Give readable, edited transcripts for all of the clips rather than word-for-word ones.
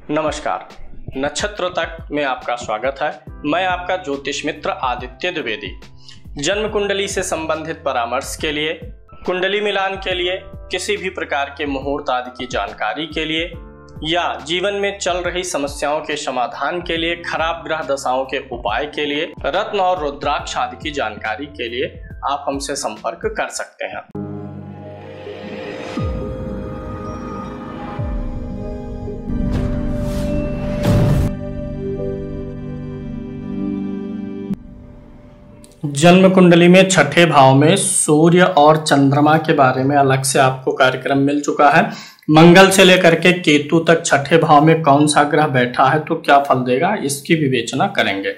नमस्कार। नक्षत्र तक में आपका स्वागत है। मैं आपका ज्योतिष मित्र आदित्य द्विवेदी। जन्म कुंडली से संबंधित परामर्श के लिए, कुंडली मिलान के लिए, किसी भी प्रकार के मुहूर्त आदि की जानकारी के लिए या जीवन में चल रही समस्याओं के समाधान के लिए, खराब ग्रह दशाओं के उपाय के लिए, रत्न और रुद्राक्ष आदि की जानकारी के लिए आप हमसे संपर्क कर सकते हैं। जन्म कुंडली में छठे भाव में सूर्य और चंद्रमा के बारे में अलग से आपको कार्यक्रम मिल चुका है। मंगल से लेकर के केतु तक छठे भाव में कौन सा ग्रह बैठा है तो क्या फल देगा, इसकी विवेचना करेंगे।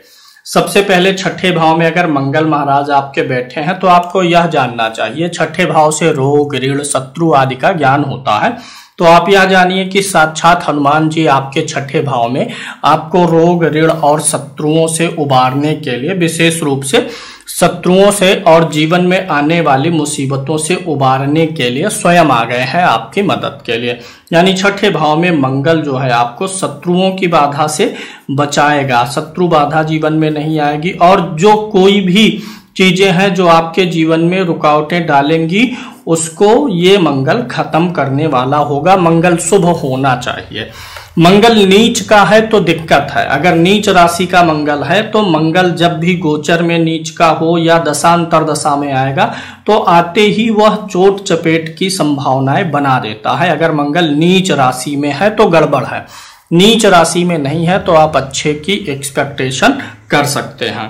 सबसे पहले छठे भाव में अगर मंगल महाराज आपके बैठे हैं तो आपको यह जानना चाहिए, छठे भाव से रोग, ऋण, शत्रु आदि का ज्ञान होता है। तो आप यह जानिए कि साक्षात हनुमान जी आपके छठे भाव में आपको रोग, ऋण और शत्रुओं से उबारने के लिए, विशेष रूप से शत्रुओं से और जीवन में आने वाली मुसीबतों से उबारने के लिए स्वयं आ गए हैं आपकी मदद के लिए। यानी छठे भाव में मंगल जो है आपको शत्रुओं की बाधा से बचाएगा, शत्रु बाधा जीवन में नहीं आएगी। और जो कोई भी चीजें हैं जो आपके जीवन में रुकावटें डालेंगी उसको ये मंगल खत्म करने वाला होगा। मंगल शुभ होना चाहिए। मंगल नीच का है तो दिक्कत है। अगर नीच राशि का मंगल है तो मंगल जब भी गोचर में नीच का हो या दशांतर दशा में आएगा तो आते ही वह चोट चपेट की संभावनाएं बना देता है। अगर मंगल नीच राशि में है तो गड़बड़ है, नीच राशि में नहीं है तो आप अच्छे की एक्सपेक्टेशन कर सकते हैं।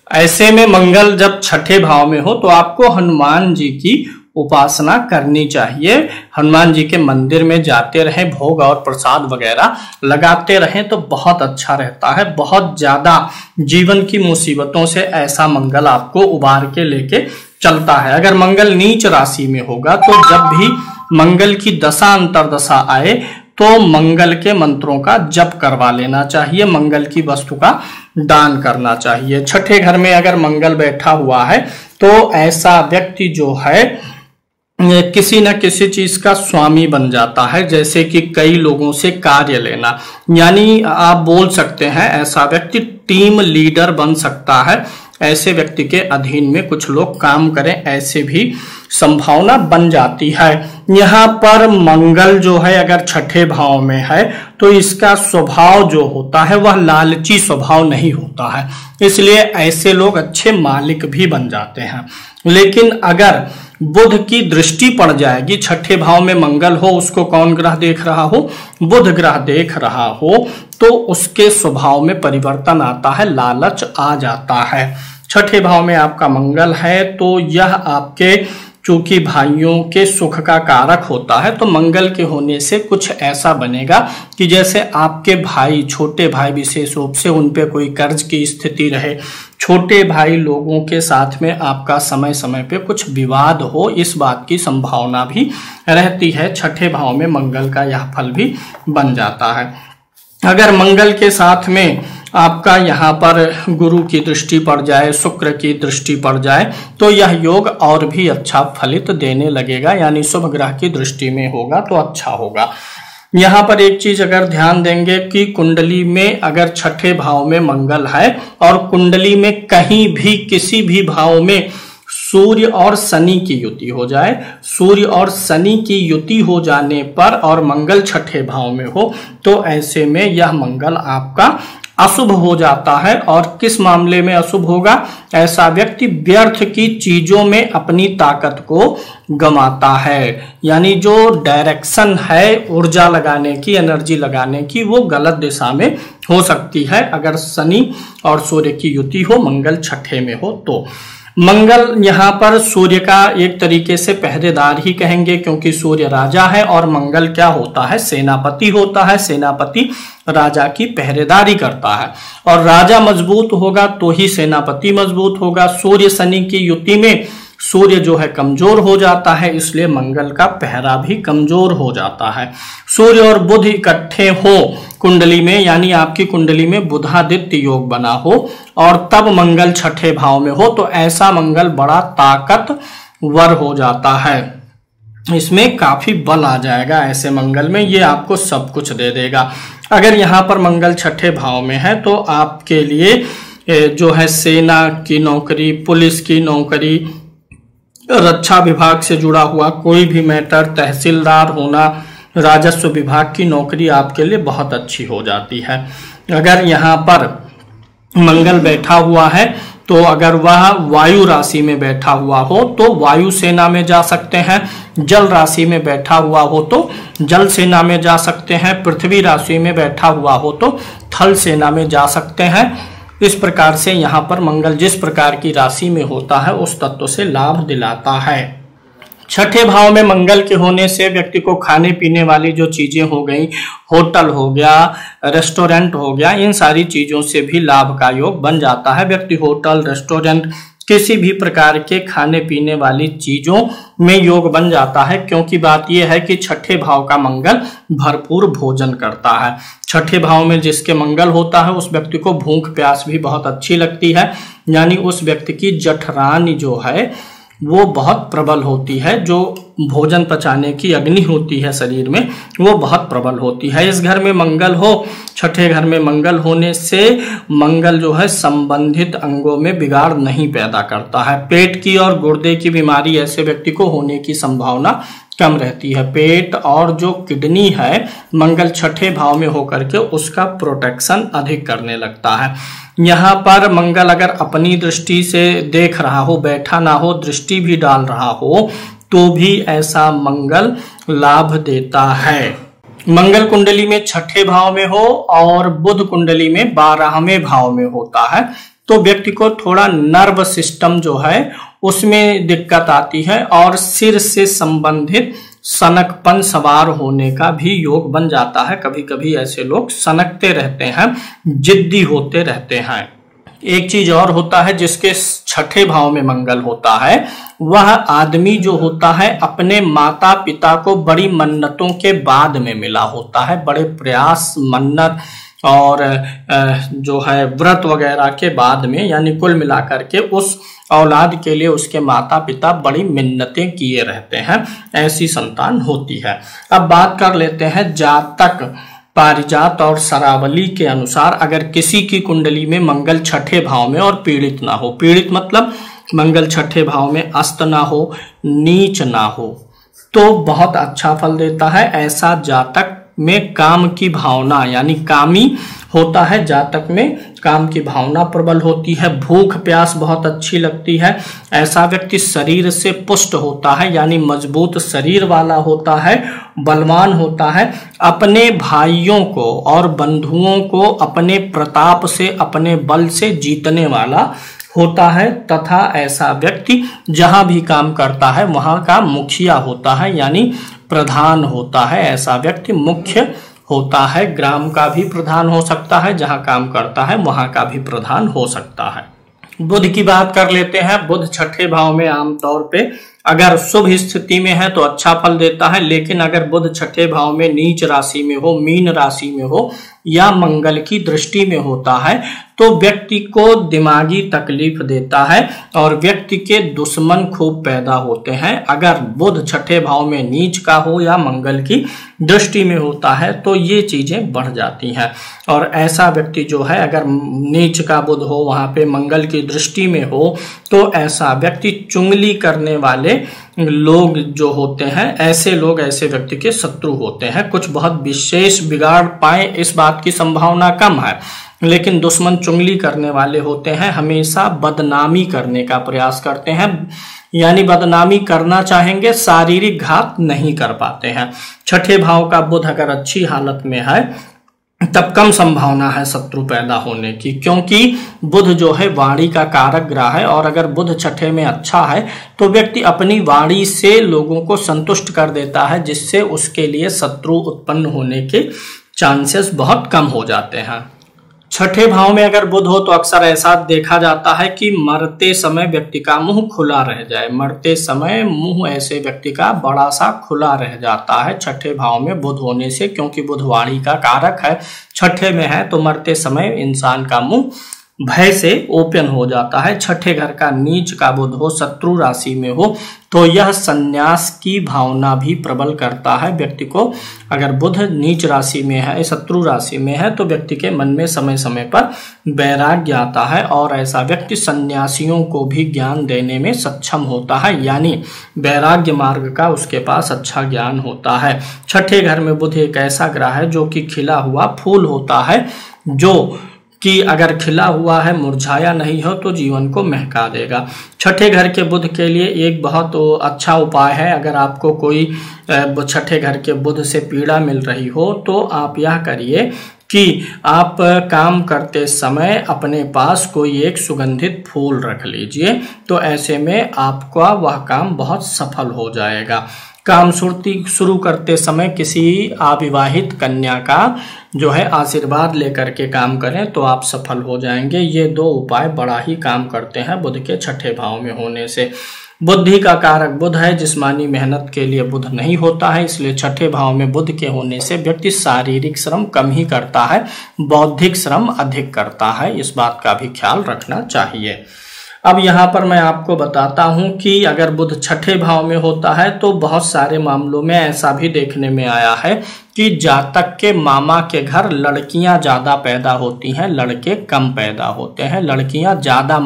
ऐसे में मंगल जब छठे भाव में हो तो आपको हनुमान जी की उपासना करनी चाहिए। हनुमान जी के मंदिर में जाते रहें, भोग और प्रसाद वगैरह लगाते रहें तो बहुत अच्छा रहता है। बहुत ज्यादा जीवन की मुसीबतों से ऐसा मंगल आपको उबार के लेके चलता है। अगर मंगल नीच राशि में होगा तो जब भी मंगल की दशा अंतरदशा आए तो मंगल के मंत्रों का जप करवा लेना चाहिए, मंगल की वस्तु का दान करना चाहिए। छठे घर में अगर मंगल बैठा हुआ है तो ऐसा व्यक्ति जो है किसी न किसी चीज का स्वामी बन जाता है, जैसे कि कई लोगों से कार्य लेना, यानी आप बोल सकते हैं ऐसा व्यक्ति टीम लीडर बन सकता है। ऐसे व्यक्ति के अधीन में कुछ लोग काम करें, ऐसे भी संभावना बन जाती है। यहाँ पर मंगल जो है अगर छठे भाव में है तो इसका स्वभाव जो होता है वह लालची स्वभाव नहीं होता है, इसलिए ऐसे लोग अच्छे मालिक भी बन जाते हैं। लेकिन अगर बुध की दृष्टि पड़ जाएगी, छठे भाव में मंगल हो, उसको कौन ग्रह देख रहा हो, बुध ग्रह देख रहा हो, तो उसके स्वभाव में परिवर्तन आता है, लालच आ जाता है। छठे भाव में आपका मंगल है तो यह आपके चूंकि भाइयों के सुख का कारक होता है तो मंगल के होने से कुछ ऐसा बनेगा कि जैसे आपके भाई, छोटे भाई विशेष रूप से, उन पे कोई कर्ज की स्थिति रहे, छोटे भाई लोगों के साथ में आपका समय समय पे कुछ विवाद हो, इस बात की संभावना भी रहती है। छठे भाव में मंगल का यह फल भी बन जाता है। अगर मंगल के साथ में आपका यहाँ पर गुरु की दृष्टि पड़ जाए, शुक्र की दृष्टि पड़ जाए तो यह योग और भी अच्छा फलित देने लगेगा, यानी शुभ ग्रह की दृष्टि में होगा तो अच्छा होगा। यहाँ पर एक चीज अगर ध्यान देंगे कि कुंडली में अगर छठे भाव में मंगल है और कुंडली में कहीं भी किसी भी भाव में सूर्य और शनि की युति हो जाए, सूर्य और शनि की युति हो जाने पर और मंगल छठे भाव में हो तो ऐसे में यह मंगल आपका अशुभ हो जाता है। और किस मामले में अशुभ होगा, ऐसा व्यक्ति व्यर्थ की चीजों में अपनी ताकत को गंवाता है, यानी जो डायरेक्शन है ऊर्जा लगाने की, एनर्जी लगाने की, वो गलत दिशा में हो सकती है अगर शनि और सूर्य की युति हो, मंगल छठे में हो तो। मंगल यहाँ पर सूर्य का एक तरीके से पहरेदार ही कहेंगे, क्योंकि सूर्य राजा है और मंगल क्या होता है, सेनापति होता है। सेनापति राजा की पहरेदारी करता है और राजा मजबूत होगा तो ही सेनापति मजबूत होगा। सूर्य शनि की युति में सूर्य जो है कमजोर हो जाता है, इसलिए मंगल का पहरा भी कमजोर हो जाता है। सूर्य और बुध इकट्ठे हो कुंडली में, यानी आपकी कुंडली में बुधादित्य योग बना हो और तब मंगल छठे भाव में हो तो ऐसा मंगल बड़ा ताकतवर हो जाता है। इसमें काफी बल आ जाएगा ऐसे मंगल में, ये आपको सब कुछ दे देगा। अगर यहाँ पर मंगल छठे भाव में है तो आपके लिए जो है सेना की नौकरी, पुलिस की नौकरी, रक्षा विभाग से जुड़ा हुआ कोई भी मैटर, तहसीलदार होना, राजस्व विभाग की नौकरी आपके लिए बहुत अच्छी हो जाती है। अगर यहाँ पर मंगल बैठा हुआ है तो अगर वह वायु राशि में बैठा हुआ हो तो वायु सेना में जा सकते हैं, जल राशि में बैठा हुआ हो तो जल सेना में जा सकते हैं, पृथ्वी राशि में बैठा हुआ हो तो थल सेना में जा सकते हैं। इस प्रकार से यहाँ पर मंगल जिस प्रकार की राशि में होता है उस तत्व से लाभ दिलाता है। छठे भाव में मंगल के होने से व्यक्ति को खाने पीने वाली जो चीजें हो गई, होटल हो गया, रेस्टोरेंट हो गया, इन सारी चीजों से भी लाभ का योग बन जाता है। व्यक्ति होटल, रेस्टोरेंट, किसी भी प्रकार के खाने पीने वाली चीजों में योग बन जाता है, क्योंकि बात यह है कि छठे भाव का मंगल भरपूर भोजन करता है। छठे भाव में जिसके मंगल होता है उस व्यक्ति को भूख प्यास भी बहुत अच्छी लगती है, यानी उस व्यक्ति की जठरानी जो है वो बहुत प्रबल होती है, जो भोजन पचाने की अग्नि होती है शरीर में वो बहुत प्रबल होती है। इस घर में मंगल हो, छठे घर में मंगल होने से मंगल जो है संबंधित अंगों में बिगाड़ नहीं पैदा करता है। पेट की और गुर्दे की बीमारी ऐसे व्यक्ति को होने की संभावना कम रहती है। पेट और जो किडनी है मंगल छठे भाव में होकर के उसका प्रोटेक्शन अधिक करने लगता है। यहाँ पर मंगल अगर अपनी दृष्टि से देख रहा हो, बैठा ना हो, दृष्टि भी डाल रहा हो तो भी ऐसा मंगल लाभ देता है। मंगल कुंडली में छठे भाव में हो और बुध कुंडली में 12वें भाव में होता है तो व्यक्ति को थोड़ा नर्व सिस्टम जो है उसमें दिक्कत आती है और सिर से संबंधित सनकपन सवार होने का भी योग बन जाता है। कभी कभी ऐसे लोग सनकते रहते हैं, जिद्दी होते रहते हैं। एक चीज और होता है, जिसके छठे भाव में मंगल होता है वह आदमी जो होता है अपने माता पिता को बड़ी मन्नतों के बाद में मिला होता है, बड़े प्रयास, मन्नत और जो है व्रत वगैरह के बाद में, यानी कुल मिलाकर के उस औलाद के लिए उसके माता पिता बड़ी मिन्नतें किए रहते हैं, ऐसी संतान होती है। अब बात कर लेते हैं जातक पारिजात और सरावली के अनुसार अगर किसी की कुंडली में मंगल छठे भाव में और पीड़ित ना हो, पीड़ित मतलब मंगल छठे भाव में अस्त ना हो, नीच ना हो, तो बहुत अच्छा फल देता है। ऐसा जातक में काम की भावना यानी कामी होता है, जातक में काम की भावना प्रबल होती है, भूख प्यास बहुत अच्छी लगती है। ऐसा व्यक्ति शरीर से पुष्ट होता है यानी मजबूत शरीर वाला होता है, बलवान होता है, अपने भाइयों को और बंधुओं को अपने प्रताप से, अपने बल से जीतने वाला होता है तथा ऐसा व्यक्ति जहां भी काम करता है वहां का मुखिया होता है यानी प्रधान होता है। ऐसा व्यक्ति मुख्य होता है, ग्राम का भी प्रधान हो सकता है, जहां काम करता है वहां का भी प्रधान हो सकता है। बुध की बात कर लेते हैं। बुध छठे भाव में आमतौर पे अगर शुभ स्थिति में है तो अच्छा फल देता है, लेकिन अगर बुध छठे भाव में नीच राशि में हो, मीन राशि में हो या मंगल की दृष्टि में होता है तो व्यक्ति को दिमागी तकलीफ देता है और व्यक्ति के दुश्मन खूब पैदा होते हैं। अगर बुध छठे भाव में नीच का हो या मंगल की दृष्टि में होता है तो ये चीजें बढ़ जाती हैं और ऐसा व्यक्ति जो है अगर नीच का बुध हो, वहां पे मंगल की दृष्टि में हो तो ऐसा व्यक्ति चुंगली करने वाले लोग जो होते हैं, ऐसे लोग ऐसे व्यक्ति के शत्रु होते हैं। कुछ बहुत विशेष बिगाड़ पाए इस बात की संभावना कम है, लेकिन दुश्मन चुंगली करने वाले होते हैं, हमेशा बदनामी करने का प्रयास करते हैं, यानी बदनामी करना चाहेंगे, शारीरिक घात नहीं कर पाते हैं। छठे भाव का बुध अगर अच्छी हालत में है तब कम संभावना है शत्रु पैदा होने की, क्योंकि बुध जो है वाणी का कारक ग्रह है और अगर बुध छठे में अच्छा है तो व्यक्ति अपनी वाणी से लोगों को संतुष्ट कर देता है, जिससे उसके लिए शत्रु उत्पन्न होने के चांसेस बहुत कम हो जाते हैं। छठे भाव में अगर बुध हो तो अक्सर ऐसा देखा जाता है कि मरते समय व्यक्ति का मुंह खुला रह जाए, मरते समय मुंह ऐसे व्यक्ति का बड़ा सा खुला रह जाता है छठे भाव में बुध होने से, क्योंकि बुध वाणी का कारक है, छठे में है तो मरते समय इंसान का मुंह भय से ओपन हो जाता है। छठे घर का नीच का बुध हो, शत्रु राशि में हो, तो यह संन्यास की भावना भी प्रबल करता है व्यक्ति को। अगर बुध नीच राशि में है, शत्रु राशि में है, तो व्यक्ति के मन में समय समय पर वैराग्य आता है और ऐसा व्यक्ति सन्यासियों को भी ज्ञान देने में सक्षम होता है, यानी वैराग्य मार्ग का उसके पास अच्छा ज्ञान होता है। छठे घर में बुध एक ऐसा ग्रह है जो कि खिला हुआ फूल होता है, जो कि अगर खिला हुआ है, मुरझाया नहीं हो तो जीवन को महका देगा। छठे घर के बुध के लिए एक बहुत अच्छा उपाय है, अगर आपको कोई छठे घर के बुध से पीड़ा मिल रही हो तो आप यह करिए कि आप काम करते समय अपने पास कोई एक सुगंधित फूल रख लीजिए, तो ऐसे में आपका वह काम बहुत सफल हो जाएगा। काम शुरू करते समय किसी अविवाहित कन्या का जो है आशीर्वाद लेकर के काम करें तो आप सफल हो जाएंगे। ये दो उपाय बड़ा ही काम करते हैं बुध के छठे भाव में होने से। बुद्धि का कारक बुध है, जिस्मानी मेहनत के लिए बुध नहीं होता है, इसलिए छठे भाव में बुध के होने से व्यक्ति शारीरिक श्रम कम ही करता है, बौद्धिक श्रम अधिक करता है। इस बात का भी ख्याल रखना चाहिए। अब यहाँ पर मैं आपको बताता हूँ कि अगर बुध छठे भाव में होता है तो बहुत सारे मामलों में ऐसा भी देखने में आया है कि जातक के मामा के घर लड़कियां ज्यादा पैदा होती हैं, लड़के कम पैदा होते हैं। लड़कियां ज्यादा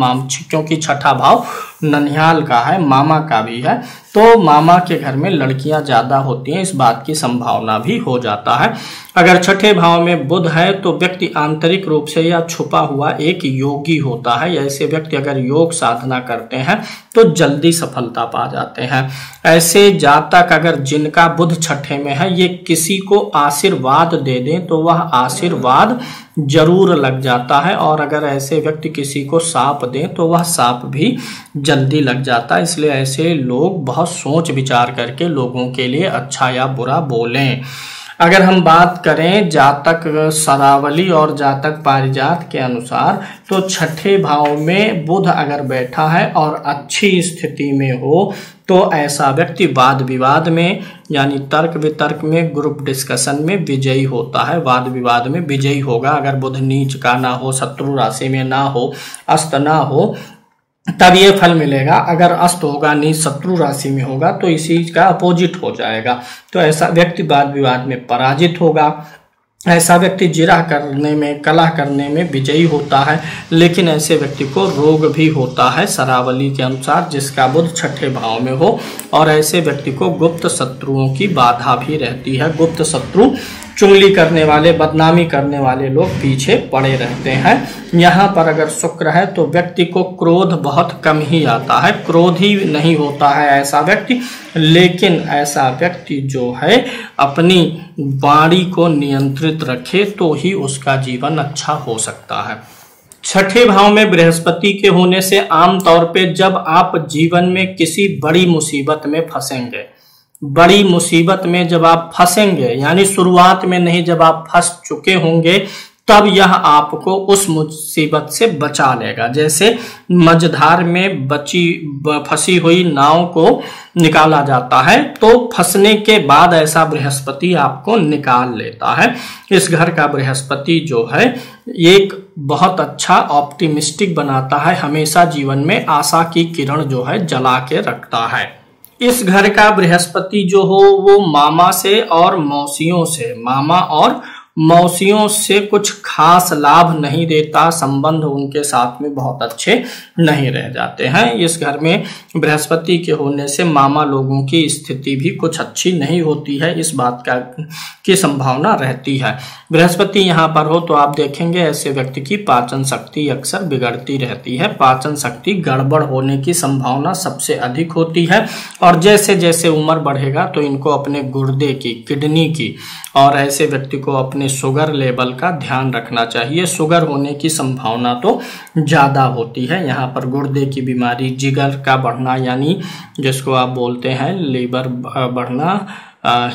क्योंकि छठा भाव ननिहाल का है, मामा का भी है, तो मामा के घर में लड़कियां ज्यादा होती हैं, इस बात की संभावना भी हो जाता है। अगर छठे भाव में बुध है तो व्यक्ति आंतरिक रूप से या छुपा हुआ एक योगी होता है। ऐसे व्यक्ति अगर योग साधना करते हैं तो जल्दी सफलता पा जाते हैं। ऐसे जातक अगर जिनका बुध छठे में है, ये किसी को आशीर्वाद दे दें तो वह आशीर्वाद जरूर लग जाता है, और अगर ऐसे व्यक्ति किसी को साप दें तो वह साप भी जल्दी लग जाता है। इसलिए ऐसे लोग बहुत सोच विचार करके लोगों के लिए अच्छा या बुरा बोलें। अगर हम बात करें जातक शरावली और जातक पारिजात के अनुसार, तो छठे भाव में बुध अगर बैठा है और अच्छी स्थिति में हो तो ऐसा व्यक्ति वाद विवाद में यानी तर्क वितर्क में, ग्रुप डिस्कशन में विजयी होता है, वाद विवाद में विजयी होगा। अगर बुध नीच का ना हो, शत्रु राशि में ना हो, अस्त ना हो, तब ये फल मिलेगा। अगर अस्त होगा, नीच शत्रु राशि में होगा तो इसी का अपोजिट हो जाएगा, तो ऐसा व्यक्ति वाद विवाद में पराजित होगा। ऐसा व्यक्ति जिरह करने में, कलह करने में विजयी होता है। लेकिन ऐसे व्यक्ति को रोग भी होता है शरावली के अनुसार, जिसका बुध छठे भाव में हो, और ऐसे व्यक्ति को गुप्त शत्रुओं की बाधा भी रहती है। गुप्त शत्रु, चुगली करने वाले, बदनामी करने वाले लोग पीछे पड़े रहते हैं। यहाँ पर अगर शुक्र है तो व्यक्ति को क्रोध बहुत कम ही आता है, क्रोध ही नहीं होता है ऐसा व्यक्ति। लेकिन ऐसा व्यक्ति जो है अपनी वाणी को नियंत्रित रखे तो ही उसका जीवन अच्छा हो सकता है। छठे भाव में बृहस्पति के होने से आमतौर पे जब आप जीवन में किसी बड़ी मुसीबत में फंसेंगे, बड़ी मुसीबत में जब आप फंसेंगे, यानी शुरुआत में नहीं, जब आप फंस चुके होंगे, तब यह आपको उस मुसीबत से बचा लेगा। जैसे मझधार में फंसी हुई नाव को निकाला जाता है, तो फंसने के बाद ऐसा बृहस्पति आपको निकाल लेता है। इस घर का बृहस्पति जो है एक बहुत अच्छा ऑप्टिमिस्टिक बनाता है, हमेशा जीवन में आशा की किरण जो है जला के रखता है। इस घर का बृहस्पति जो हो वो मामा से और मौसियों से, मामा और मौसियों से कुछ खास लाभ नहीं देता, संबंध उनके साथ में बहुत अच्छे नहीं रह जाते हैं। इस घर में बृहस्पति के होने से मामा लोगों की स्थिति भी कुछ अच्छी नहीं होती है, इस बात की संभावना रहती है। बृहस्पति यहाँ पर हो तो आप देखेंगे ऐसे व्यक्ति की पाचन शक्ति अक्सर बिगड़ती रहती है, पाचन शक्ति गड़बड़ होने की संभावना सबसे अधिक होती है। और जैसे जैसे उम्र बढ़ेगा तो इनको अपने गुर्दे की, किडनी की, और ऐसे व्यक्ति को अपने शुगर लेवल का ध्यान रखना चाहिए। शुगर होने की संभावना तो ज्यादा होती है। यहाँ पर गुर्दे की बीमारी, जिगर का बढ़ना, यानी जिसको आप बोलते हैं लीवर बढ़ना,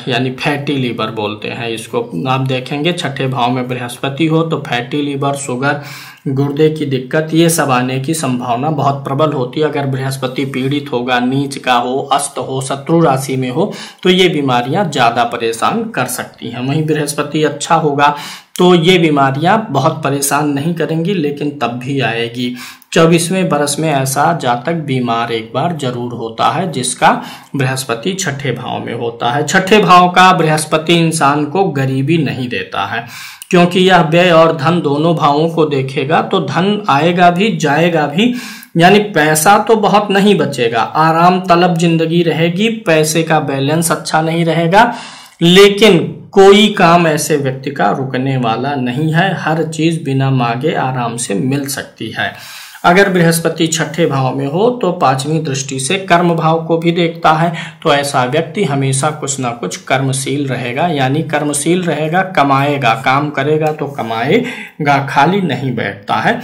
यानी फैटी लीवर बोलते हैं इसको। आप देखेंगे छठे भाव में बृहस्पति हो तो फैटी लीवर, शुगर, गुर्दे की दिक्कत, ये सब आने की संभावना बहुत प्रबल होती है। अगर बृहस्पति पीड़ित होगा, नीच का हो, अस्त हो, शत्रु राशि में हो, तो ये बीमारियां ज्यादा परेशान कर सकती हैं। वहीं बृहस्पति अच्छा होगा तो ये बीमारियां बहुत परेशान नहीं करेंगी, लेकिन तब भी आएगी। 24वें बरस में ऐसा जातक बीमार एक बार जरूर होता है जिसका बृहस्पति छठे भाव में होता है। छठे भाव का बृहस्पति इंसान को गरीबी नहीं देता है, क्योंकि यह व्यय और धन दोनों भावों को देखेगा। तो धन आएगा भी जाएगा भी, यानी पैसा तो बहुत नहीं बचेगा, आराम तलब जिंदगी रहेगी, पैसे का बैलेंस अच्छा नहीं रहेगा, लेकिन कोई काम ऐसे व्यक्ति का रुकने वाला नहीं है। हर चीज बिना मांगे आराम से मिल सकती है। अगर बृहस्पति छठे भाव में हो तो पांचवी दृष्टि से कर्म भाव को भी देखता है, तो ऐसा व्यक्ति हमेशा कुछ ना कुछ कर्मशील रहेगा, यानी कर्मशील रहेगा, कमाएगा, काम करेगा तो कमाएगा, खाली नहीं बैठता है,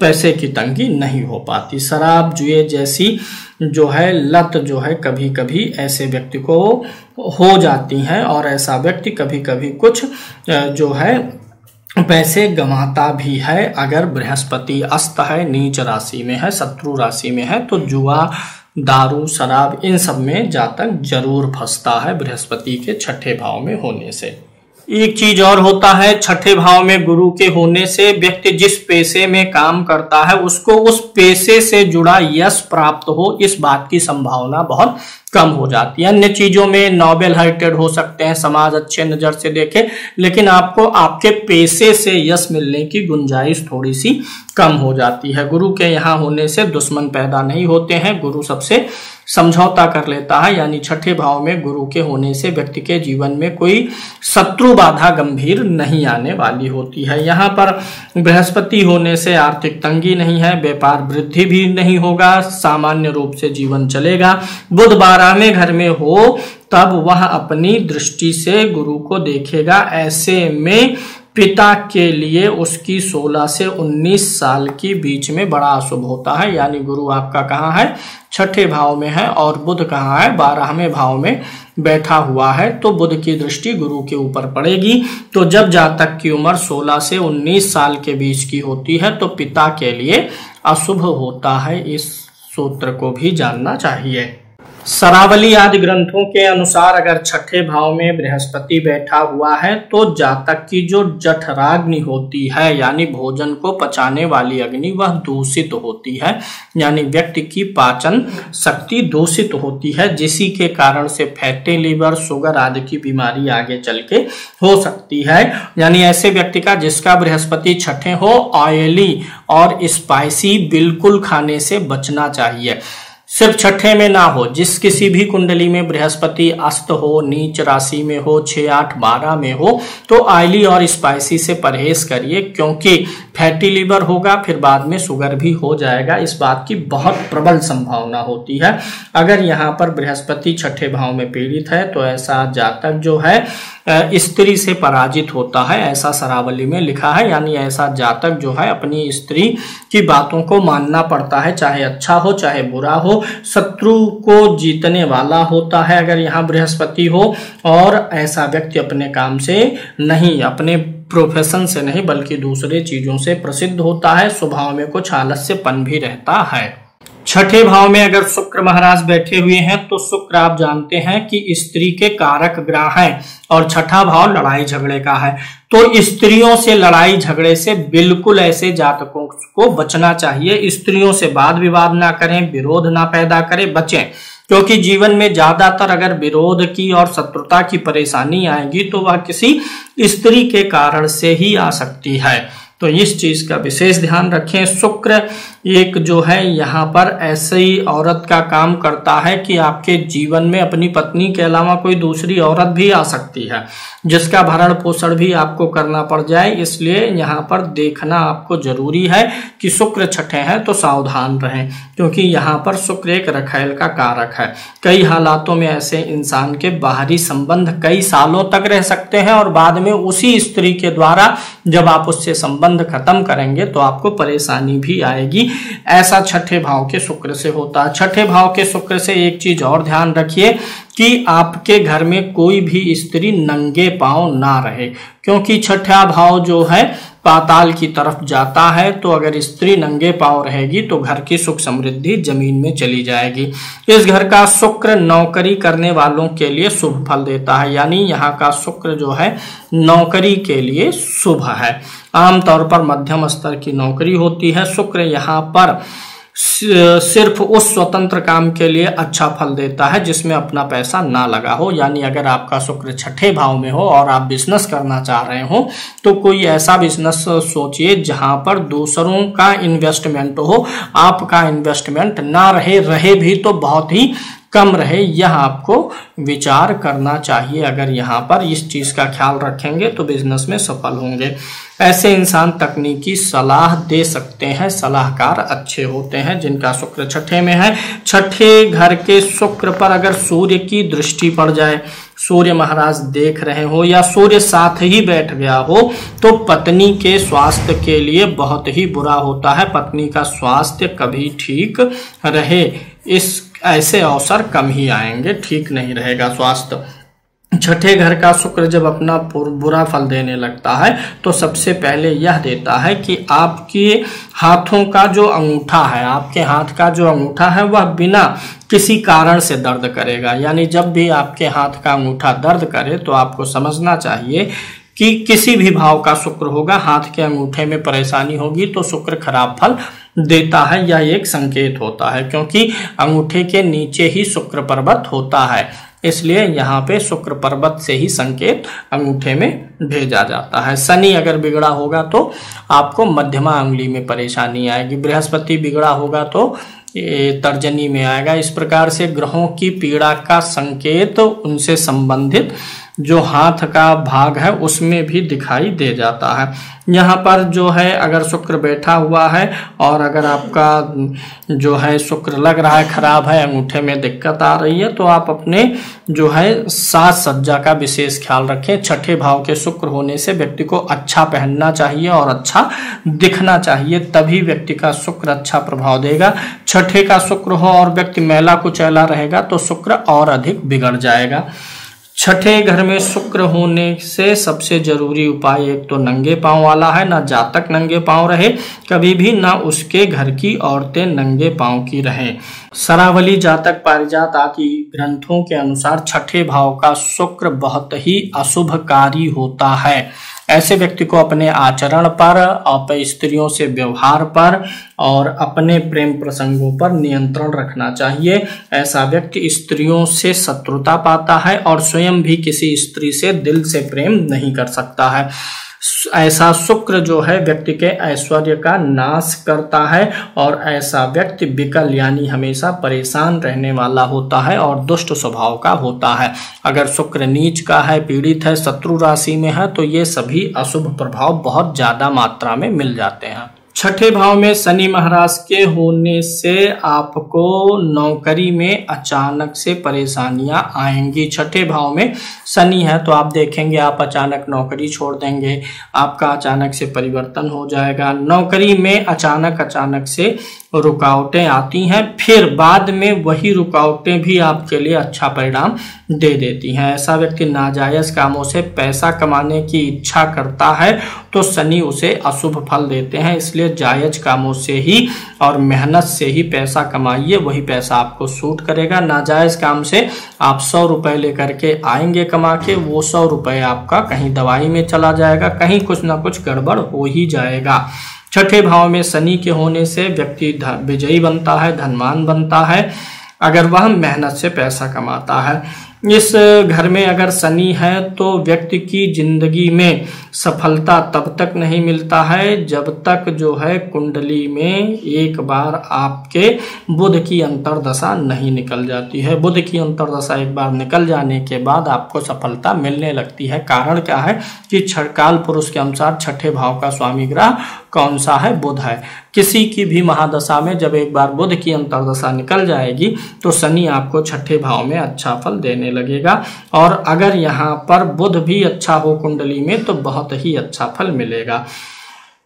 पैसे की तंगी नहीं हो पाती। शराब जुए जैसी जो है लत जो है कभी कभी ऐसे व्यक्ति को हो जाती है, और ऐसा व्यक्ति कभी कभी कुछ जो है पैसे गंवाता भी है। अगर बृहस्पति अस्त है, नीच राशि में है, शत्रु राशि में है, तो जुआ, दारू, शराब, इन सब में जातक जरूर फंसता है बृहस्पति के छठे भाव में होने से। एक चीज और होता है, छठे भाव में गुरु के होने से व्यक्ति जिस पेशे में काम करता है उसको उस पेशे से जुड़ा यश प्राप्त हो, इस बात की संभावना बहुत कम हो जाती है। अन्य चीजों में नोबेल हार्टेड हो सकते हैं, समाज अच्छे नजर से देखे, लेकिन आपको आपके पेशे से यश मिलने की गुंजाइश थोड़ी सी कम हो जाती है। गुरु के यहाँ होने से दुश्मन पैदा नहीं होते हैं, गुरु सबसे समझौता कर लेता है, यानी छठे भाव में गुरु के होने से व्यक्ति के जीवन में कोई शत्रु बाधा गंभीर नहीं आने वाली होती है। यहाँ पर बृहस्पति होने से आर्थिक तंगी नहीं है, व्यापार वृद्धि भी नहीं होगा, सामान्य रूप से जीवन चलेगा। बुध 12वें घर में हो तब वह अपनी दृष्टि से गुरु को देखेगा, ऐसे में पिता के लिए उसकी 16 से 19 साल के बीच में बड़ा अशुभ होता है। यानी गुरु आपका कहाँ है, छठे भाव में है, और बुध कहाँ है, 12वें भाव में बैठा हुआ है, तो बुध की दृष्टि गुरु के ऊपर पड़ेगी। तो जब जातक की उम्र 16 से 19 साल के बीच की होती है तो पिता के लिए अशुभ होता है, इस सूत्र को भी जानना चाहिए। शरावली आदि ग्रंथों के अनुसार अगर छठे भाव में बृहस्पति बैठा हुआ है तो जातक की जो जठराग्नि होती है, यानी भोजन को पचाने वाली अग्नि, वह दूषित होती है, यानी व्यक्ति की पाचन शक्ति दूषित होती है, जिसी के कारण से फैटी लीवर, शुगर आदि की बीमारी आगे चल के हो सकती है। यानी ऐसे व्यक्ति का जिसका बृहस्पति छठे हो, ऑयली और स्पाइसी बिल्कुल खाने से बचना चाहिए। सिर्फ छठे में ना हो, जिस किसी भी कुंडली में बृहस्पति अस्त हो, नीच राशि में हो, 6, 8, 12 में हो, तो ऑयली और स्पाइसी से परहेज करिए, क्योंकि फैटी लीवर होगा, फिर बाद में शुगर भी हो जाएगा, इस बात की बहुत प्रबल संभावना होती है। अगर यहाँ पर बृहस्पति छठे भाव में पीड़ित है तो ऐसा जातक जो है स्त्री से पराजित होता है, ऐसा शरावली में लिखा है। यानी ऐसा जातक जो है अपनी स्त्री की बातों को मानना पड़ता है, चाहे अच्छा हो चाहे बुरा हो, शत्रु को जीतने वाला होता है अगर यहाँ बृहस्पति हो। और ऐसा व्यक्ति अपने काम से नहीं, अपने प्रोफेशन से नहीं, बल्कि दूसरे चीजों से प्रसिद्ध होता है। स्वभाव में कुछ आलस्यपन भी रहता है। छठे भाव में अगर शुक्र महाराज बैठे हुए हैं तो शुक्र आप जानते हैं कि स्त्री के कारक ग्रह हैं, और छठा भाव लड़ाई झगड़े का है, तो स्त्रियों से लड़ाई झगड़े से बिल्कुल ऐसे जातकों को बचना चाहिए। स्त्रियों से वाद विवाद ना करें, विरोध ना पैदा करें, बचें, क्योंकि जीवन में ज्यादातर अगर विरोध की और शत्रुता की परेशानी आएगी तो वह किसी स्त्री के कारण से ही आ सकती है। तो इस चीज का विशेष ध्यान रखें। शुक्र एक जो है यहाँ पर ऐसी औरत का काम करता है कि आपके जीवन में अपनी पत्नी के अलावा कोई दूसरी औरत भी आ सकती है, जिसका भरण पोषण भी आपको करना पड़ जाए। इसलिए यहाँ पर देखना आपको जरूरी है कि शुक्र छठे हैं तो सावधान रहें, क्योंकि यहाँ पर शुक्र एक रखैल का कारक है। कई हालातों में ऐसे इंसान के बाहरी संबंध कई सालों तक रह सकते हैं, और बाद में उसी स्त्री के द्वारा जब आप उससे संबंध खत्म करेंगे तो आपको परेशानी भी आएगी। ऐसा छठे भाव के शुक्र से होता है। छठे भाव के शुक्र से एक चीज और ध्यान रखिए कि आपके घर में कोई भी स्त्री नंगे पांव ना रहे, क्योंकि छठा भाव जो है पाताल की तरफ जाता है, तो अगर स्त्री नंगे पांव रहेगी तो घर की सुख समृद्धि जमीन में चली जाएगी। इस घर का शुक्र नौकरी करने वालों के लिए शुभ फल देता है, यानी यहाँ का शुक्र जो है नौकरी के लिए शुभ है। आमतौर पर मध्यम स्तर की नौकरी होती है। शुक्र यहाँ पर सिर्फ उस स्वतंत्र काम के लिए अच्छा फल देता है जिसमें अपना पैसा ना लगा हो, यानी अगर आपका शुक्र छठे भाव में हो और आप बिजनेस करना चाह रहे हो तो कोई ऐसा बिजनेस सोचिए जहां पर दूसरों का इन्वेस्टमेंट हो, आपका इन्वेस्टमेंट ना रहे भी तो बहुत ही कम रहे, यह आपको विचार करना चाहिए। अगर यहाँ पर इस चीज का ख्याल रखेंगे तो बिजनेस में सफल होंगे। ऐसे इंसान तकनीकी सलाह दे सकते हैं, सलाहकार अच्छे होते हैं जिनका शुक्र छठे में है। छठे घर के शुक्र पर अगर सूर्य की दृष्टि पड़ जाए, सूर्य महाराज देख रहे हो या सूर्य साथ ही बैठ गया हो तो पत्नी के स्वास्थ्य के लिए बहुत ही बुरा होता है। पत्नी का स्वास्थ्य कभी ठीक रहे, इस ऐसे अवसर कम ही आएंगे, ठीक नहीं रहेगा स्वास्थ्य। छठे घर का शुक्र जब अपना बुरा फल देने लगता है तो सबसे पहले यह देता है कि आपके हाथों का जो अंगूठा है, आपके हाथ का जो अंगूठा है वह बिना किसी कारण से दर्द करेगा। यानी जब भी आपके हाथ का अंगूठा दर्द करे तो आपको समझना चाहिए कि किसी भी भाव का शुक्र होगा, हाथ के अंगूठे में परेशानी होगी तो शुक्र खराब फल देता है, यह एक संकेत होता है, क्योंकि अंगूठे के नीचे ही शुक्र पर्वत होता है, इसलिए यहाँ पे शुक्र पर्वत से ही संकेत अंगूठे में भेजा जाता है। शनि अगर बिगड़ा होगा तो आपको मध्यमा अंगुली में परेशानी आएगी। बृहस्पति बिगड़ा होगा तो तर्जनी में आएगा। इस प्रकार से ग्रहों की पीड़ा का संकेत उनसे संबंधित जो हाथ का भाग है उसमें भी दिखाई दे जाता है। यहाँ पर जो है अगर शुक्र बैठा हुआ है और अगर आपका जो है शुक्र लग रहा है खराब है, अंगूठे में दिक्कत आ रही है, तो आप अपने जो है साज सज्जा का विशेष ख्याल रखें। छठे भाव के शुक्र होने से व्यक्ति को अच्छा पहनना चाहिए और अच्छा दिखना चाहिए, तभी व्यक्ति का शुक्र अच्छा प्रभाव देगा। छठे का शुक्र हो और व्यक्ति मैला कुचैला रहेगा तो शुक्र और अधिक बिगड़ जाएगा। छठे घर में शुक्र होने से सबसे जरूरी उपाय एक तो नंगे पांव वाला है, ना जातक नंगे पांव रहे कभी भी, ना उसके घर की औरतें नंगे पांव की रहें। सरावली जातक पारिजात आदि ग्रंथों के अनुसार छठे भाव का शुक्र बहुत ही अशुभकारी होता है। ऐसे व्यक्ति को अपने आचरण पर, अपने स्त्रियों से व्यवहार पर और अपने प्रेम प्रसंगों पर नियंत्रण रखना चाहिए। ऐसा व्यक्ति स्त्रियों से शत्रुता पाता है और स्वयं भी किसी स्त्री से दिल से प्रेम नहीं कर सकता है। ऐसा शुक्र जो है व्यक्ति के ऐश्वर्य का नाश करता है और ऐसा व्यक्ति विकल यानी हमेशा परेशान रहने वाला होता है और दुष्ट स्वभाव का होता है। अगर शुक्र नीच का है, पीड़ित है, शत्रु राशि में है तो ये सभी अशुभ प्रभाव बहुत ज्यादा मात्रा में मिल जाते हैं। छठे भाव में शनि महाराज के होने से आपको नौकरी में अचानक से परेशानियां आएंगी। छठे भाव में शनि है तो आप देखेंगे आप अचानक नौकरी छोड़ देंगे, आपका अचानक से परिवर्तन हो जाएगा। नौकरी में अचानक से रुकावटें आती हैं, फिर बाद में वही रुकावटें भी आपके लिए अच्छा परिणाम दे देती हैं। ऐसा व्यक्ति नाजायज कामों से पैसा कमाने की इच्छा करता है तो शनि उसे अशुभ फल देते हैं, इसलिए जायज कामों से ही और मेहनत से ही पैसा कमाइए, वही पैसा आपको सूट करेगा। नाजायज काम से आप 100 रुपए लेकर के आएंगे कमा के, वो 100 रुपए आपका कहीं दवाई में चला जाएगा, कहीं कुछ ना कुछ गड़बड़ हो ही जाएगा। छठे भाव में शनि के होने से व्यक्ति विजयी बनता है, धनवान बनता है अगर वह मेहनत से पैसा कमाता है। इस घर में अगर शनि है तो व्यक्ति की जिंदगी में सफलता तब तक नहीं मिलता है जब तक जो है कुंडली में एक बार आपके बुध की अंतर्दशा नहीं निकल जाती है। बुध की अंतर्दशा एक बार निकल जाने के बाद आपको सफलता मिलने लगती है। कारण क्या है कि छठकाल पुरुष के अनुसार छठे भाव का स्वामी ग्रह कौन सा है? बुध है। किसी की भी महादशा में जब एक बार बुध की अंतर्दशा निकल जाएगी तो शनि आपको छठे भाव में अच्छा फल देने लगेगा, और अगर यहाँ पर बुध भी अच्छा हो कुंडली में तो बहुत ही अच्छा फल मिलेगा।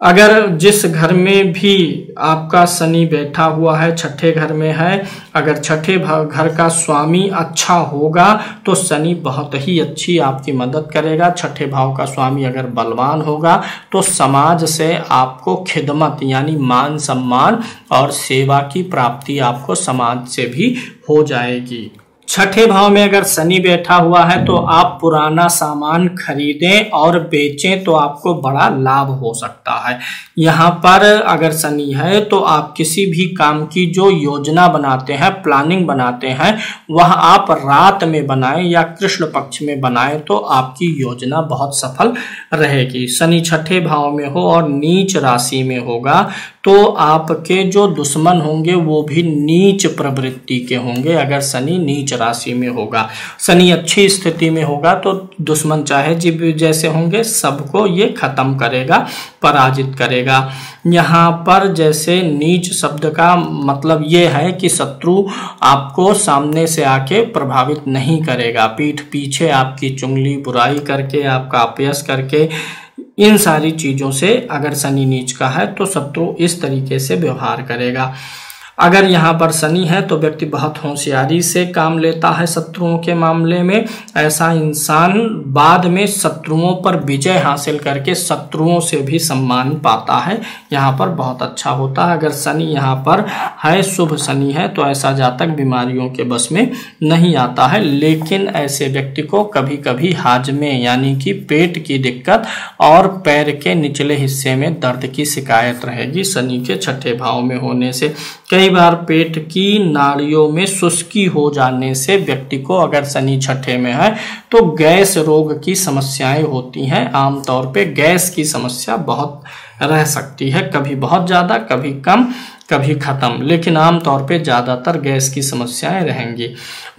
अगर जिस घर में भी आपका शनि बैठा हुआ है, छठे घर में है, अगर छठे घर का स्वामी अच्छा होगा तो शनि बहुत ही अच्छी आपकी मदद करेगा। छठे भाव का स्वामी अगर बलवान होगा तो समाज से आपको खिदमत यानी मान सम्मान और सेवा की प्राप्ति आपको समाज से भी हो जाएगी। छठे भाव में अगर शनि बैठा हुआ है तो आप पुराना सामान खरीदें और बेचें तो आपको बड़ा लाभ हो सकता है। यहाँ पर अगर शनि है तो आप किसी भी काम की जो योजना बनाते हैं, प्लानिंग बनाते हैं, वह आप रात में बनाएं या कृष्ण पक्ष में बनाएं तो आपकी योजना बहुत सफल रहेगी। शनि छठे भाव में हो और नीच राशि में होगा तो आपके जो दुश्मन होंगे वो भी नीच प्रवृत्ति के होंगे। अगर शनि नीच राशि में होगा, शनि अच्छी स्थिति में होगा तो दुश्मन चाहे जीव जैसे होंगे सबको ये खत्म करेगा, पराजित करेगा। यहाँ पर जैसे नीच शब्द का मतलब ये है कि शत्रु आपको सामने से आके प्रभावित नहीं करेगा, पीठ पीछे आपकी चुगली बुराई करके, आपका अपयश करके, इन सारी चीजों से अगर शनि नीच का है तो शत्रु इस तरीके से व्यवहार करेगा। अगर यहाँ पर शनि है तो व्यक्ति बहुत होशियारी से काम लेता है शत्रुओं के मामले में। ऐसा इंसान बाद में शत्रुओं पर विजय हासिल करके शत्रुओं से भी सम्मान पाता है, यहाँ पर बहुत अच्छा होता है। अगर शनि यहाँ पर है, शुभ शनि है, तो ऐसा जातक बीमारियों के बस में नहीं आता है। लेकिन ऐसे व्यक्ति को कभी कभी हाजमे यानी कि पेट की दिक्कत और पैर के निचले हिस्से में दर्द की शिकायत रहेगी शनि के छठे भाव में होने से। कई बार पेट की नाड़ियों में शुष्की हो जाने से व्यक्ति को अगर शनि छठे में है तो गैस रोग की समस्याएं होती हैं। आमतौर पे गैस की समस्या बहुत रह सकती है, कभी बहुत ज्यादा, कभी कम, कभी खत्म, लेकिन आमतौर पे ज्यादातर गैस की समस्याएं रहेंगी।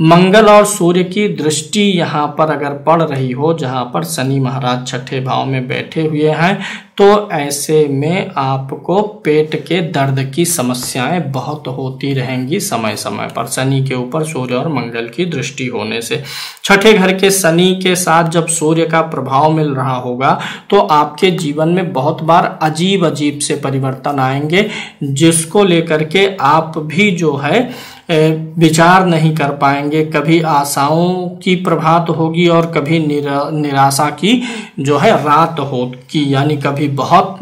मंगल और सूर्य की दृष्टि यहाँ पर अगर पड़ रही हो, जहाँ पर शनि महाराज छठे भाव में बैठे हुए हैं, तो ऐसे में आपको पेट के दर्द की समस्याएं बहुत होती रहेंगी समय समय पर, शनि के ऊपर सूर्य और मंगल की दृष्टि होने से। छठे घर के शनि के साथ जब सूर्य का प्रभाव मिल रहा होगा तो आपके जीवन में बहुत बार अजीब अजीब से परिवर्तन आएंगे, जिसको लेकर के आप भी जो है विचार नहीं कर पाएंगे। कभी आशाओं की प्रभात होगी और कभी निराशा की जो है रात होगी, यानी कभी बहुत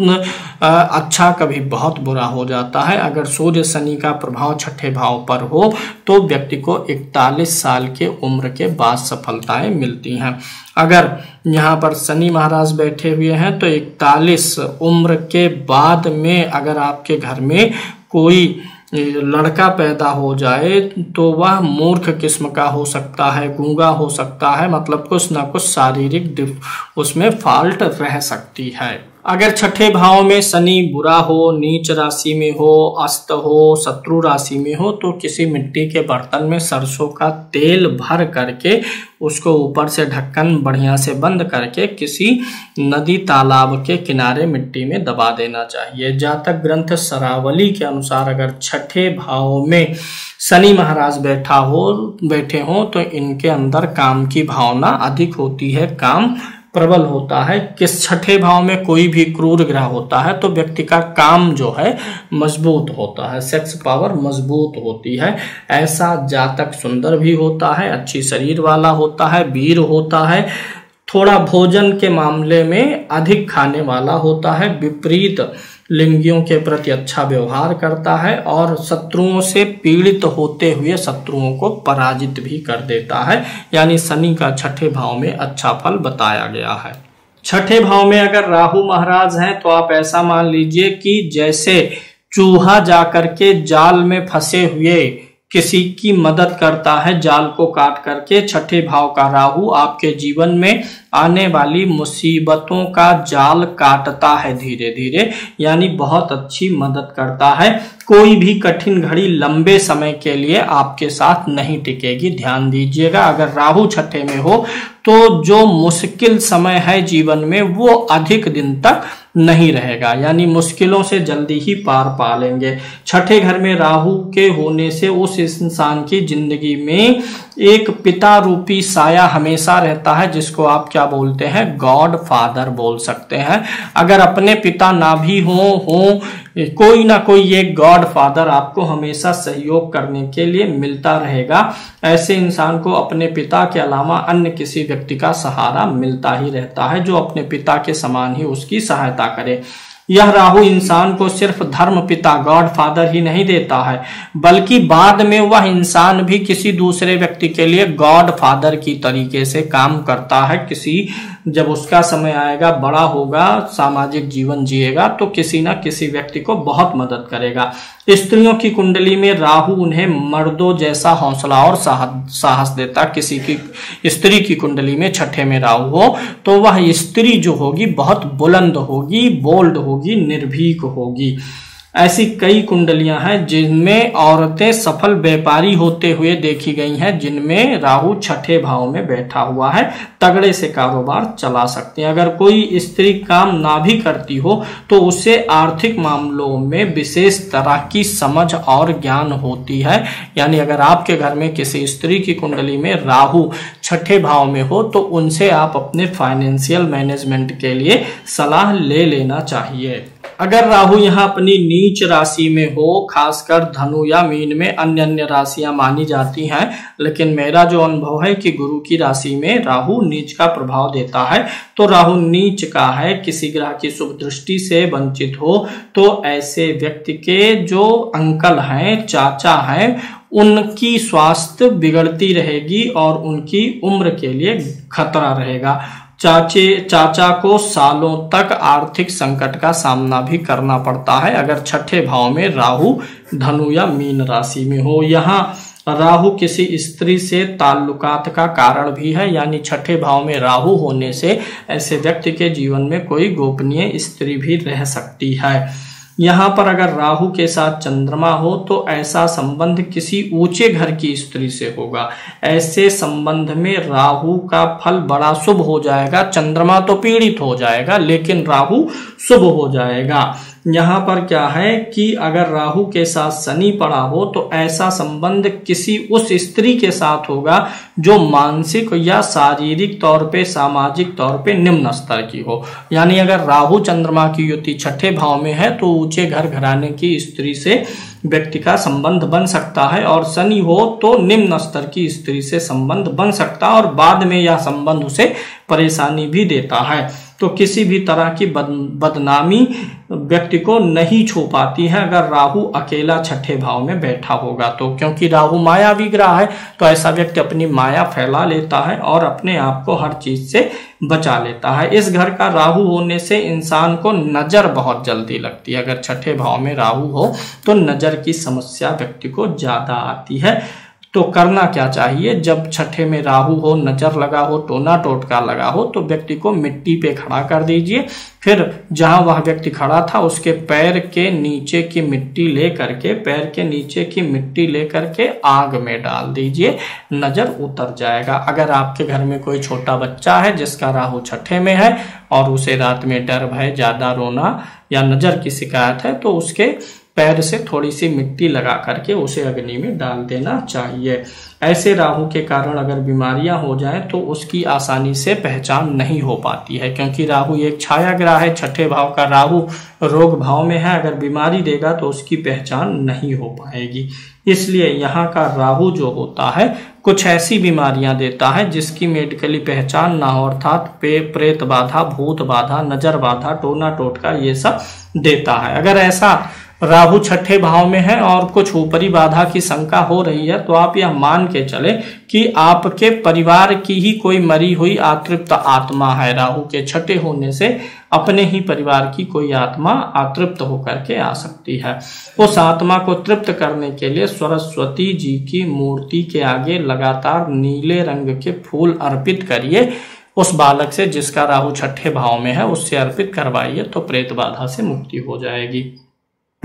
अच्छा कभी बहुत बुरा हो जाता है। अगर सूर्य शनि का प्रभाव छठे भाव पर हो तो व्यक्ति को 41 साल के उम्र के बाद सफलताएं मिलती हैं। अगर यहाँ पर शनि महाराज बैठे हुए हैं तो 41 उम्र के बाद में अगर आपके घर में कोई लड़का पैदा हो जाए तो वह मूर्ख किस्म का हो सकता है, गूंगा हो सकता है, मतलब कुछ ना कुछ शारीरिक उसमें फॉल्ट रह सकती है। अगर छठे भाव में शनि बुरा हो, नीच राशि में हो, अस्त हो, शत्रु राशि में हो, तो किसी मिट्टी के बर्तन में सरसों का तेल भर करके उसको ऊपर से ढक्कन बढ़िया से बंद करके किसी नदी तालाब के किनारे मिट्टी में दबा देना चाहिए। जातक ग्रंथ सरावली के अनुसार अगर छठे भाव में शनि महाराज बैठे हो तो इनके अंदर काम की भावना अधिक होती है, काम प्रबल होता है। किस छठे भाव में कोई भी क्रूर ग्रह होता है तो व्यक्ति का काम जो है मजबूत होता है, सेक्स पावर मजबूत होती है। ऐसा जातक सुंदर भी होता है, अच्छी शरीर वाला होता है, वीर होता है, थोड़ा भोजन के मामले में अधिक खाने वाला होता है, विपरीत लिंगियों के प्रति अच्छा व्यवहार करता है और शत्रुओं से पीड़ित होते हुए शत्रुओं को पराजित भी कर देता है। यानी शनि का छठे भाव में अच्छा फल बताया गया है। छठे भाव में अगर राहु महाराज हैं तो आप ऐसा मान लीजिए कि जैसे चूहा जाकर के जाल में फंसे हुए किसी की मदद करता है, जाल को काट करके, छठे भाव का राहु आपके जीवन में आने वाली मुसीबतों का जाल काटता है धीरे धीरे, यानी बहुत अच्छी मदद करता है। कोई भी कठिन घड़ी लंबे समय के लिए आपके साथ नहीं टिकेगी, ध्यान दीजिएगा। अगर राहु छठे में हो तो जो मुश्किल समय है जीवन में वो अधिक दिन तक नहीं रहेगा, यानी मुश्किलों से जल्दी ही पार पा लेंगे। छठे घर में राहु के होने से उस इंसान की जिंदगी में एक पिता रूपी साया हमेशा रहता है, जिसको आप क्या बोलते हैं, गॉड फादर बोल सकते हैं। अगर अपने पिता ना भी हो कोई ना कोई एक गॉड फादर आपको हमेशा सहयोग करने के लिए मिलता रहेगा। ऐसे इंसान को अपने पिता के अलावा अन्य किसी व्यक्ति का सहारा मिलता ही रहता है, जो अपने पिता के समान ही उसकी सहायता करे। यह राहु इंसान को सिर्फ धर्म पिता गॉड फादर ही नहीं देता है, बल्कि बाद में वह इंसान भी किसी दूसरे व्यक्ति के लिए गॉड फादर की तरीके से काम करता है। जब उसका समय आएगा, बड़ा होगा, सामाजिक जीवन जिएगा, तो किसी ना किसी व्यक्ति को बहुत मदद करेगा। स्त्रियों की कुंडली में राहु उन्हें मर्दों जैसा हौसला और साहस देता। किसी की स्त्री की कुंडली में छठे में राहु हो तो वह स्त्री जो होगी बहुत बुलंद होगी, बोल्ड होगी, निर्भीक होगी। ऐसी कई कुंडलियां हैं जिनमें औरतें सफल व्यापारी होते हुए देखी गई हैं, जिनमें राहु छठे भाव में बैठा हुआ है, तगड़े से कारोबार चला सकते हैं। अगर कोई स्त्री काम ना भी करती हो तो उसे आर्थिक मामलों में विशेष तरह की समझ और ज्ञान होती है। यानी अगर आपके घर में किसी स्त्री की कुंडली में राहु छठे भाव में हो तो उनसे आप अपने फाइनेंशियल मैनेजमेंट के लिए सलाह ले लेना चाहिए। अगर राहु यहाँ अपनी नीच राशि में हो, खासकर धनु या मीन में अन्य राशियां मानी जाती हैं, लेकिन मेरा जो अनुभव है कि गुरु की राशि में राहु नीच का प्रभाव देता है, तो राहु नीच का है, किसी ग्रह की शुभ दृष्टि से वंचित हो तो ऐसे व्यक्ति के जो अंकल हैं, चाचा हैं, उनकी स्वास्थ्य बिगड़ती रहेगी और उनकी उम्र के लिए खतरा रहेगा। चाचा को सालों तक आर्थिक संकट का सामना भी करना पड़ता है अगर छठे भाव में राहु धनु या मीन राशि में हो। यहाँ राहु किसी स्त्री से ताल्लुकात का कारण भी है, यानी छठे भाव में राहु होने से ऐसे व्यक्ति के जीवन में कोई गोपनीय स्त्री भी रह सकती है। यहाँ पर अगर राहु के साथ चंद्रमा हो तो ऐसा संबंध किसी ऊंचे घर की स्त्री से होगा। ऐसे संबंध में राहु का फल बड़ा शुभ हो जाएगा। चंद्रमा तो पीड़ित हो जाएगा, लेकिन राहु शुभ हो जाएगा। यहाँ पर क्या है कि अगर राहु के साथ शनि पड़ा हो तो ऐसा संबंध किसी उस स्त्री के साथ होगा जो मानसिक या शारीरिक तौर पे, सामाजिक तौर पे निम्न स्तर की हो। यानी अगर राहु चंद्रमा की युति छठे भाव में है तो ऊंचे घर घराने की स्त्री से व्यक्ति का संबंध बन सकता है, और शनि हो तो निम्न स्तर की स्त्री से संबंध बन सकता है और बाद में यह संबंध उसे परेशानी भी देता है। तो किसी भी तरह की बदनामी व्यक्ति को नहीं छू पाती है अगर राहु अकेला छठे भाव में बैठा होगा तो, क्योंकि राहु मायावी ग्रह है, तो ऐसा व्यक्ति अपनी माया फैला लेता है और अपने आप को हर चीज से बचा लेता है। इस घर का राहु होने से इंसान को नजर बहुत जल्दी लगती है। अगर छठे भाव में राहु हो तो नजर की समस्या व्यक्ति को ज्यादा आती है। तो करना क्या चाहिए, जब छठे में राहु हो, नजर लगा हो, टोना टोटका लगा हो, तो व्यक्ति को मिट्टी पे खड़ा कर दीजिए। फिर जहां वह व्यक्ति खड़ा था उसके पैर के नीचे की मिट्टी लेकर के आग में डाल दीजिए, नजर उतर जाएगा। अगर आपके घर में कोई छोटा बच्चा है जिसका राहु छठे में है और उसे रात में डर भय, ज्यादा रोना या नजर की शिकायत है, तो उसके पैर से थोड़ी सी मिट्टी लगा करके उसे अग्नि में डाल देना चाहिए। ऐसे राहु के कारण अगर बीमारियां हो जाएं तो उसकी आसानी से पहचान नहीं हो पाती है, क्योंकि राहु एक छाया ग्रह है। छठे भाव का राहु रोग भाव में है, अगर बीमारी देगा तो उसकी पहचान नहीं हो पाएगी। इसलिए यहाँ का राहु जो होता है कुछ ऐसी बीमारियां देता है जिसकी मेडिकली पहचान ना हो, अर्थात प्रेत बाधा, भूत बाधा, नजर बाधा, टोना टोटका, ये सब देता है। अगर ऐसा राहु छठे भाव में है और कुछ ऊपरी बाधा की शंका हो रही है तो आप यह मान के चले कि आपके परिवार की ही कोई मरी हुई अतृप्त आत्मा है। राहु के छठे होने से अपने ही परिवार की कोई आत्मा अतृप्त होकर के आ सकती है। उस आत्मा को तृप्त करने के लिए सरस्वती जी की मूर्ति के आगे लगातार नीले रंग के फूल अर्पित करिए। उस बालक से जिसका राहु छठे भाव में है उससे अर्पित करवाइए तो प्रेत बाधा से मुक्ति हो जाएगी।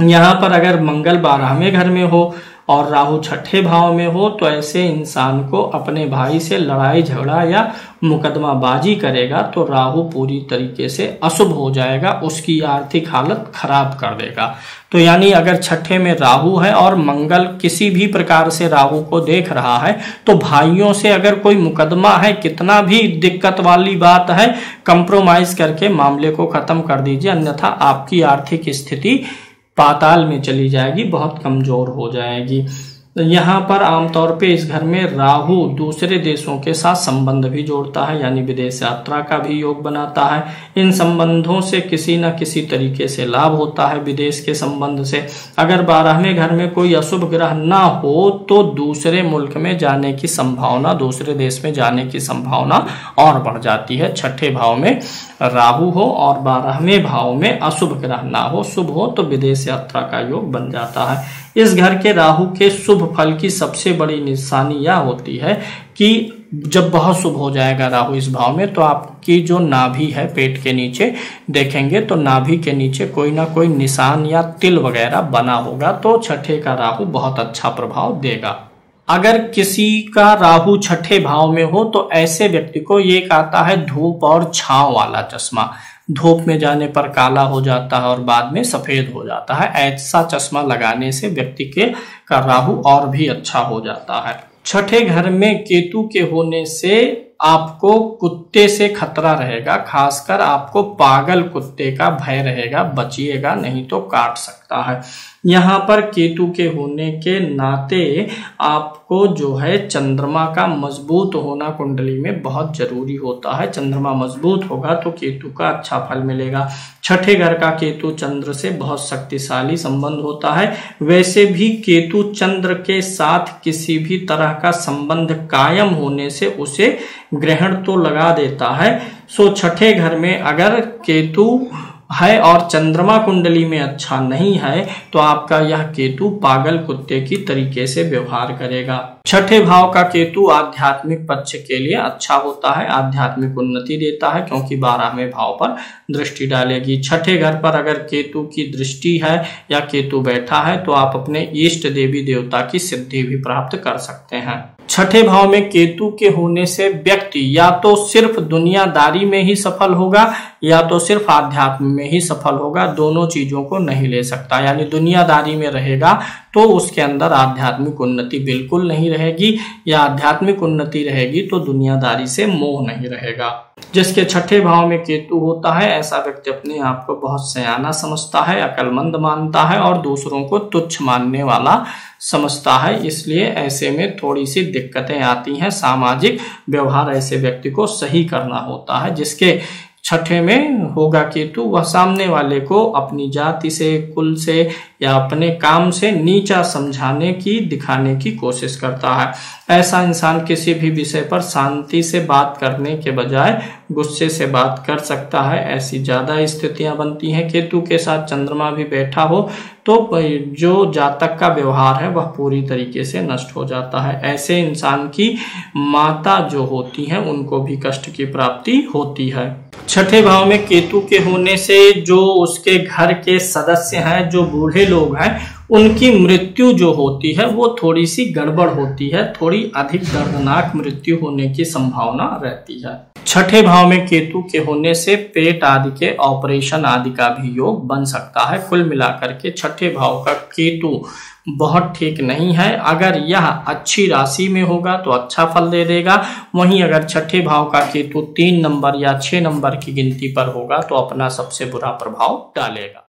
यहाँ पर अगर मंगल 12वें घर में हो और राहु छठे भाव में हो तो ऐसे इंसान को अपने भाई से लड़ाई झगड़ा या मुकदमाबाजी करेगा तो राहु पूरी तरीके से अशुभ हो जाएगा, उसकी आर्थिक हालत खराब कर देगा। तो यानी अगर छठे में राहु है और मंगल किसी भी प्रकार से राहु को देख रहा है तो भाइयों से अगर कोई मुकदमा है, कितना भी दिक्कत वाली बात है, कंप्रोमाइज करके मामले को खत्म कर दीजिए, अन्यथा आपकी आर्थिक स्थिति पाताल में चली जाएगी, बहुत कमजोर हो जाएगी। यहाँ पर आमतौर पे इस घर में राहु दूसरे देशों के साथ संबंध भी जोड़ता है, यानी विदेश यात्रा का भी योग बनाता है। इन संबंधों से किसी न किसी तरीके से लाभ होता है विदेश के संबंध से। अगर 12वें घर में कोई अशुभ ग्रह ना हो तो दूसरे मुल्क में जाने की संभावना, दूसरे देश में जाने की संभावना और बढ़ जाती है। छठे भाव में राहु हो और 12वें भाव में अशुभ ग्रह ना हो, शुभ हो तो विदेश यात्रा का योग बन जाता है। इस घर के राहु के शुभ फल की सबसे बड़ी निशानी यह होती है कि जब बहुत शुभ हो जाएगा राहु इस भाव में तो आपकी जो नाभि है पेट के नीचे देखेंगे तो नाभि के नीचे कोई ना कोई निशान या तिल वगैरह बना होगा, तो छठे का राहु बहुत अच्छा प्रभाव देगा। अगर किसी का राहु छठे भाव में हो तो ऐसे व्यक्ति को ये कहता है धूप और छांव वाला चश्मा। धूप में जाने पर काला हो जाता है और बाद में सफेद हो जाता है, ऐसा चश्मा लगाने से व्यक्ति का राहु और भी अच्छा हो जाता है। छठे घर में केतु के होने से आपको कुत्ते से खतरा रहेगा, खासकर आपको पागल कुत्ते का भय रहेगा, बचिएगा नहीं तो काट सकता है। यहाँ पर केतु के होने के नाते आपको जो है चंद्रमा का मजबूत होना कुंडली में बहुत जरूरी होता है। चंद्रमा मजबूत होगा तो केतु का अच्छा फल मिलेगा। छठे घर का केतु चंद्र से बहुत शक्तिशाली संबंध होता है। वैसे भी केतु चंद्र के साथ किसी भी तरह का संबंध कायम होने से उसे ग्रहण तो लगा देता है। सो छठे घर में अगर केतु है और चंद्रमा कुंडली में अच्छा नहीं है तो आपका यह केतु पागल कुत्ते की तरीके से व्यवहार करेगा। छठे भाव का केतु आध्यात्मिक पक्ष के लिए अच्छा होता है, आध्यात्मिक उन्नति देता है क्योंकि 12वें भाव पर दृष्टि डालेगी। छठे घर पर अगर केतु की दृष्टि है या केतु बैठा है तो आप अपने इष्ट देवी देवता की सिद्धि भी प्राप्त कर सकते हैं। छठे भाव में केतु के होने से व्यक्ति या तो सिर्फ दुनियादारी में ही सफल होगा या तो सिर्फ आध्यात्म में ही सफल होगा, दोनों चीजों को नहीं ले सकता। यानी दुनियादारी में रहेगा तो उसके अंदर आध्यात्मिक उन्नति बिल्कुल नहीं रहेगी, या आध्यात्मिक उन्नति रहेगी तो दुनियादारी से मोह नहीं रहेगा। जिसके छठे भाव में केतु होता है ऐसा व्यक्ति अपने आप को बहुत सयाना समझता है, अक्लमंद मानता है और दूसरों को तुच्छ मानने वाला समझता है, इसलिए ऐसे में थोड़ी सी दिक्कतें आती हैं। सामाजिक व्यवहार ऐसे व्यक्ति को सही करना होता है। जिसके छठे में होगा केतु वह सामने वाले को अपनी जाति से, कुल से या अपने काम से नीचा समझाने की, दिखाने की कोशिश करता है। ऐसा इंसान किसी भी विषय पर शांति से बात करने के बजाय गुस्से से बात कर सकता है। ऐसी ज्यादा स्थितियां बनती हैं। केतु के साथ चंद्रमा भी बैठा हो तो जो जातक का व्यवहार है वह पूरी तरीके से नष्ट हो जाता है। ऐसे इंसान की माता जो होती हैं उनको भी कष्ट की प्राप्ति होती है। छठे भाव में केतु के होने से जो उसके घर के सदस्य हैं, जो बूढ़े लोग हैं, उनकी मृत्यु जो होती है वो थोड़ी सी गड़बड़ होती है, थोड़ी अधिक दर्दनाक मृत्यु होने की संभावना रहती है। छठे भाव में केतु के होने से पेट आदि के ऑपरेशन आदि का भी योग बन सकता है। कुल मिलाकर के छठे भाव का केतु बहुत ठीक नहीं है। अगर यह अच्छी राशि में होगा तो अच्छा फल दे देगा, वहीं अगर छठे भाव का केतु 3 नंबर या 6 नंबर की गिनती पर होगा तो अपना सबसे बुरा प्रभाव डालेगा।